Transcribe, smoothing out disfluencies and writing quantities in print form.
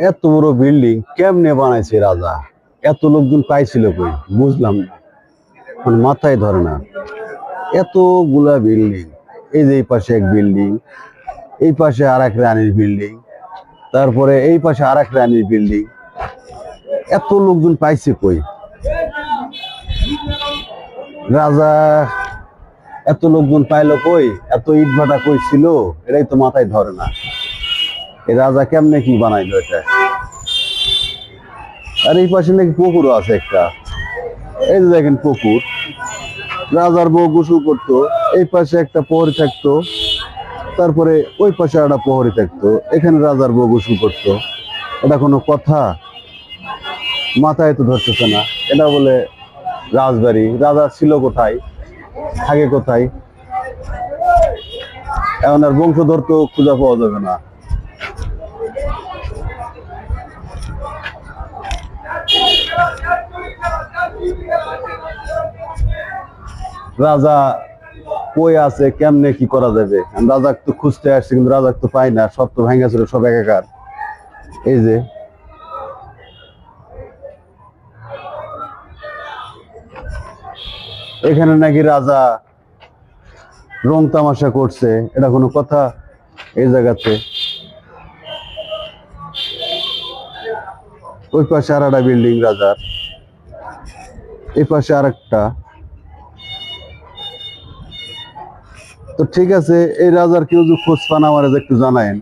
এত বড় বিল্ডিং কেমনে বানাইছে রাজা? এত লোকজন পাইছিল কই বুঝলাম না, মানে মাথায় ধরে না। এতগুলা বিল্ডিং, এই যে এই পাশে এক বিল্ডিং, এই পাশে আর এক রানীর বিল্ডিং, তারপরে এই পাশে আর এক রানীর বিল্ডিং, এত লোকজন পাইছে কই রাজা? এত লোকজন পাইলো কই? এত ইট ভাটা কই ছিল? এটাই তো মাথায় ধরে না। এই রাজা কেমনে কি বানাইলো এটা? আর এই পাশে নাকি পুকুরও আছে একটা, এই যে দেখেন পুকুর। রাজার বউ গোসল করতো, এই পাশে একটা প্রহরী থাকতো, তারপরে ওই পাশে একটা প্রহরী থাকতো, এখানে রাজার বউ গোসল করতো। এটা কোনো কথা? মাথায় তো ধরতেছে না। এটা বলে রাজবাড়ি? রাজা ছিল কোথায়, থাকে কোথায়? এখন আর বংশধর তো খুঁজে পাওয়া যাবে না। রাজা কই আছে, কেমনে কি করা যাবে? রাজা তো খুঁজতে আসছে, কিন্তু রাজা তো পাই না, সব তো ভেঙে ছিল, সব একাকার। এই যে এখানে নাকি রাজা রং তামাশা করছে, এটা কোনো কথা? এই জায়গাতে ওই পাশে আর একটা বিল্ডিং রাজার, এই পাশে আর একটা। তো ঠিক আছে, এই রাজার কেউ যদি খোঁজ পান আমার একটু জানায়েন।